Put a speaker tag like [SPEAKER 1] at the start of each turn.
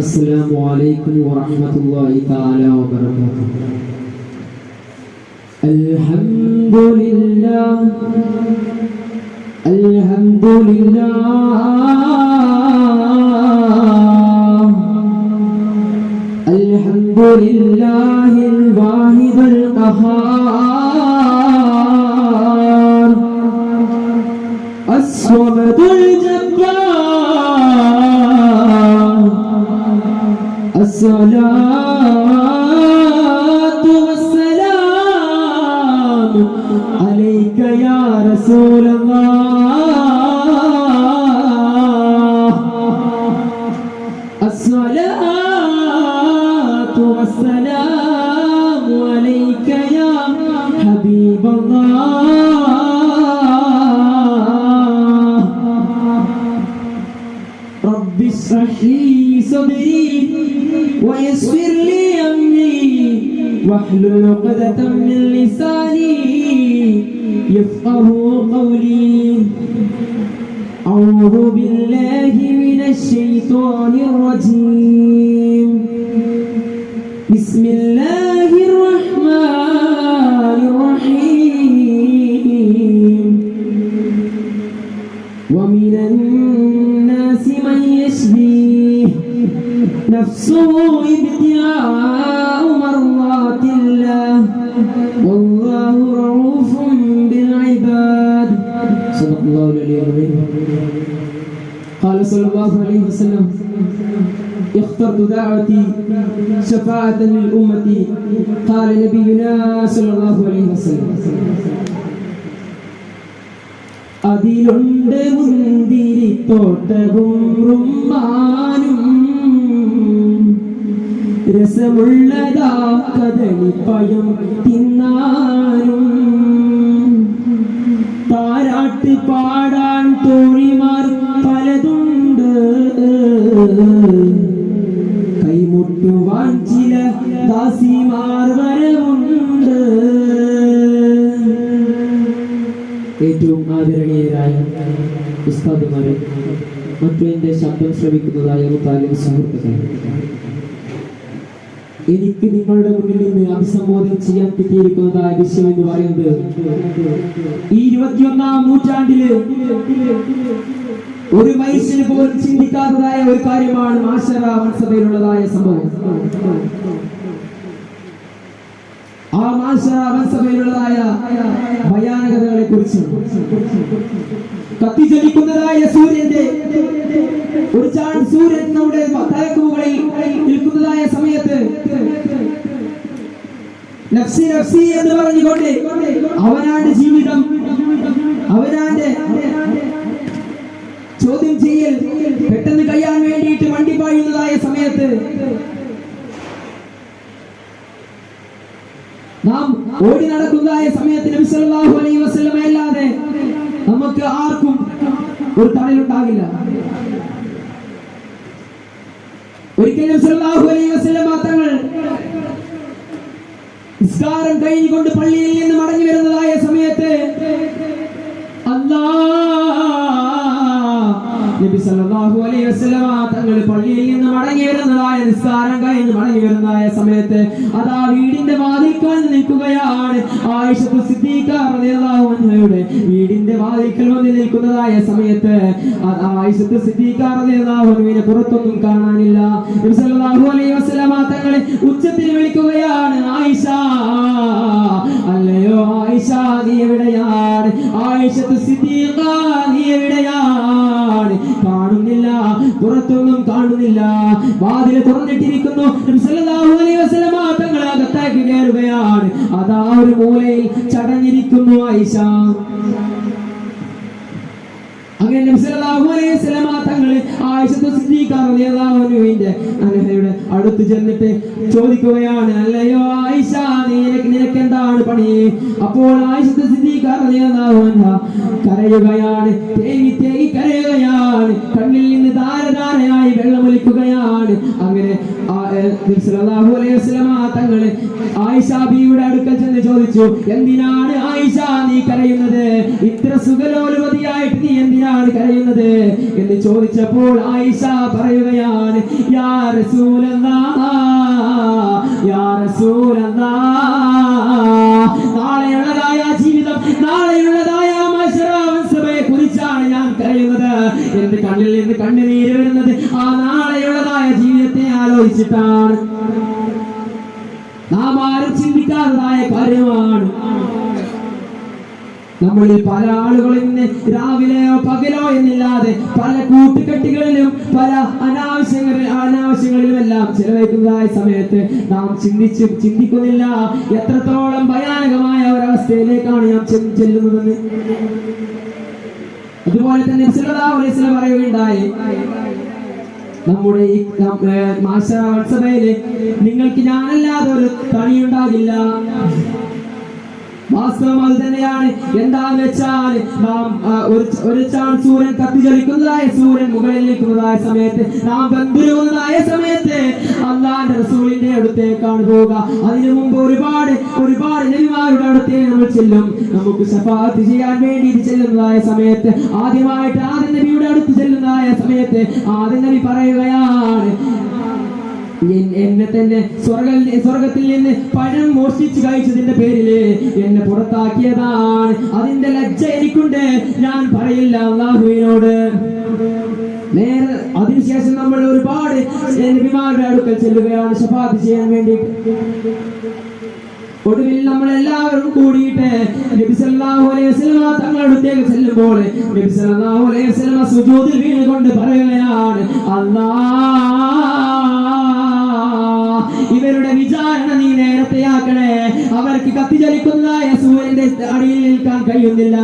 [SPEAKER 1] السلام عليكم ورحمة الله تعالى وبركاته. الحمد لله الحمد لله الحمد لله الواحد القهار الصمد الجبار الصلاة والسلام عليك يا رسول الله الصلاة والسلام عليك يا حبيب الله رب اشرح لي صدري ويسر لي أمري واحلل عقدة من لساني يفقه قولي. أعوذ بالله من الشيطان الرجيم. بسم الله الرحمن الرحيم. ومن الناس من يشري نفسه ابتغاء مرضات الله والله رؤوف بالعباد. صدق الله العلي العظيم. قال صلى الله عليه وسلم: اخترت دعوتي شفاعة للأمة. قال نبينا صلى الله عليه وسلم: അതിലുണ്ട് മുന്തിരിത്തോട്ടവും റുമ്മാനും രസമുള്ളതാ കദളിപ്പഴം തിന്നാനും താരാട്ട് പാടാൻ തോഴിമാർ പലതുണ്ട് കൈമുട്ടുവാൻ ചില ദാസിമാർ വരവുണ്ട്. ഏറ്റവും ആദരണീയരായ ഉസ്താദുമാരെ, മറ്റു എൻ്റെ ശബ്ദം ശ്രവിക്കുന്നതായ മുത്താലിം സുഹൃത്തുക്കളെ, എനിക്ക് നിങ്ങളുടെ മുന്നിൽ നിന്ന് അഭിസംബോധന ചെയ്യാൻ കിട്ടിയിരിക്കുന്നതായ വിഷയം എന്ന് പറയുന്നത് ഈ 21-ാം നൂറ്റാണ്ടില് ഒരു മനുഷ്യന് പോലും ചിന്തിക്കാത്തതായ ഒരു കാര്യമാണ് മാശറ വൻസഭയിലുള്ളതായ സംഭവം. ആ മാശറ വൻസഭയിലുള്ളതായ ഭയാനകതകളെ കുറിച്ച് കത്തിജ്വലിക്കുന്നതായ സൂര്യന്റെ ഒരു ചാൺ സൂര്യൻ നമ്മുടെ തലക്കുകളിൽ നിൽക്കുന്നതായ സമയത്ത് നഫ്സി നഫ്സി എന്ന് പറഞ്ഞുകൊണ്ട് അവനാന്റെ ജീവിതം, അവനാന്റെ ചോദ്യം ചെയ്യൽ പെട്ടെന്ന് കഴിയാൻ വേണ്ടിയിട്ട് വണ്ടി പായുന്നതായ സമയത്ത് നാം ഓടി നടക്കുന്നതായ സമയത്ത് നബി സല്ലല്ലാഹു അലൈഹി വസല്ലം അല്ലാതെ നമുക്ക് ആർക്കും ഒരു തണലുണ്ടാകില്ല. ഒരിക്കൽ നബി സല്ലല്ലാഹു അലൈഹി വസല്ലം തങ്ങൾ നിസ്കാരം കഴിഞ്ഞുകൊണ്ട് പള്ളിയിൽ നിന്ന് മടങ്ങി വരുന്നതായ സമയത്ത് നബി സല്ലല്ലാഹു അലൈഹി വസല്ലം തങ്ങൾ പള്ളിയിൽ നിന്ന് മടങ്ങി വരുന്നതായ നിസ്കാരം കഴിഞ്ഞ് മടങ്ങി വരുന്നതായ സമയത്ത് അതാ വീടിന്റെ വാതിൽക്കൽ നിൽക്കുകയാണ് ആയിഷത്തു സിദ്ദീഖ റളിയല്ലാഹു അൻഹയുടെ വീടിന്റെ വാതിൽക്കൽ വന്ന് നിൽക്കുന്നതായ സമയത്ത് ആയിഷത്തു സിദ്ദീഖ റളിയല്ലാഹു അൻഹയെ പുറത്തൊന്നും കാണാനില്ല. നബി സല്ലല്ലാഹു അലൈഹി വസല്ലം തങ്ങൾ ഉച്ചത്തിൽ വിളിക്കുകയാണ്, ആയിഷ, അല്ലയോ ആയിഷ, നീ എവിടെയാണ്? ആയിഷത്തു സിദ്ദീഖ, നീ എവിടെയാണ്? കാണുന്നില്ല, പുറത്തൊന്നും കാണുന്നില്ല. വാതിൽ തുറന്നിട്ടിരിക്കുന്നു. നബി സല്ലല്ലാഹു അലൈഹി വസല്ലം തങ്ങൾ അകത്തേക്ക് കയറുകയാണ്. അതാ ഒരു മൂലയിൽ ചടഞ്ഞിരിക്കുന്നു ആയിഷ. അങ്ങനെ നബി സല്ലല്ലാഹു അലൈഹി വസല്ലം തങ്ങൾ ആയിഷത്തു സിദ്ദീഖ റളിയല്ലാഹു അൻഹയുടെ അടുത്ത് ചെന്നിട്ട് ചോദിക്കുകയാണ്, അല്ലയോ ആയിഷ, നിനക്ക് എന്താണ് പണി? അപ്പോൾ ആയിഷത്തു സിദ്ദീഖ റളിയല്ലാഹു അൻഹ കരയുകയാണ്, തേങ്ങി തേങ്ങി കരയുകയാണ്. കണ്ണിൽ നിന്ന് ധാരധാരയായി വെള്ളമൊലിക്കുകയാണ്. അങ്ങനെ നബി സല്ലല്ലാഹു അലൈഹി വസല്ലം തങ്ങൾ ആയിഷ ബീവിയുടെ അടുക്കൽ ചെന്ന് ചോദിച്ചു, എന്തിനാണ് ആയിഷ നീ കരയുന്നത്? ഇത്ര സുഖലോലുപതിയായിട്ട് നീ എന്തിനാണ് കരയുന്നത് എന്ന് ചോദിച്ചപ്പോൾ ആയിഷ പറയുകയാണ്, യാ റസൂലല്ലാഹ് ചോദിച്ചിട്ടാണ്. നാം ആരും ചിന്തിക്കാത്തതായ കാര്യമാണ്. നമ്മളിൽ പല ആളുകളും ഇന്ന് രാവിലെയോ പകലോ എന്നില്ലാതെ പല കൂട്ടുകെട്ടുകളിലും പല അനാവശ്യങ്ങളിലുമെല്ലാം ചെലവഴിക്കുന്നതായ സമയത്ത് നാം ചിന്തിക്കുന്നില്ല എത്രത്തോളം ഭയാനകമായ ഒരവസ്ഥയിലേക്കാണ് നാം ചെല്ലുന്നതെന്ന്. അതുപോലെ തന്നെ സല്ലല്ലാഹു അലൈഹി വസല്ലം പറയുകയുണ്ടായി, നമ്മുടെ ഈ മാസഭയില് നിങ്ങൾക്ക് ഞാനല്ലാതെ ഒരു തണിയുണ്ടാകില്ല. വാസ്തവം അത് തന്നെയാണ്. എന്താന്ന് വെച്ചാൽ നാം ഒരു സൂര്യൻ കത്തിജ്വലിക്കുന്നതായ സൂര്യൻ മുകളിൽ നിൽക്കുന്നതായ സമയത്ത് നാം ബന്ധുരുന്നതായ സമയത്ത് അല്ലാഹുവിന്റെ റസൂലിന്റെ അടുത്തേക്കാണ് പോവുക. അതിനു മുമ്പ് ഒരുപാട് നബിമാരുടെ അടുത്തേക്ക് നമ്മൾ ചെല്ലും. നമുക്ക് ശഫാഅത്ത് ചെയ്യാൻ വേണ്ടി ചെല്ലുന്നതായ സമയത്ത് ആദ്യമായിട്ട് ആദ്യ നബിയുടെ അടുത്ത് ചെല്ലുന്നതായ സമയത്ത് ആദ്യ നബി പറയുകയാണ്, എന്നെ തന്നെ സ്വർഗത്തിൽ നിന്ന് പഴം മോഷ്ടിച്ച് കഴിച്ചതിന്റെ പേരില് എന്നെ പുറത്താക്കിയതാണ്. അതിന്റെ ലജ്ജ എനിക്കുണ്ട്, ഞാൻ പറയില്ല അല്ലാഹുവിനോട്. നേരെ അതിനുശേഷം നമ്മൾ ഒരുപാട് നബിമാരുടെ അടുക്കൽ ചെല്ലുകയാണ് ശഫാഅത്ത് ചെയ്യാൻ വേണ്ടി. ഒടുവിൽ നമ്മൾ എല്ലാവരും കൂടിയിട്ട് നബി സല്ലല്ലാഹു അലൈഹി വസല്ലം തങ്ങളുടെ അടുത്തേക്ക് ചെല്ലുമ്പോൾ നബി സല്ലല്ലാഹു അലൈഹി വസല്ലം സുജൂദിൽ വീണുകൊണ്ട് പറയുകയാണ്, ഇവരുടെ വിചാരണ നീ നേരത്തെയാക്കണേ. അവർക്ക് കത്തിജ്വലിക്കുന്നതായ സൂര്യന്റെ അടിയിൽ നിൽക്കാൻ കഴിയുന്നില്ല.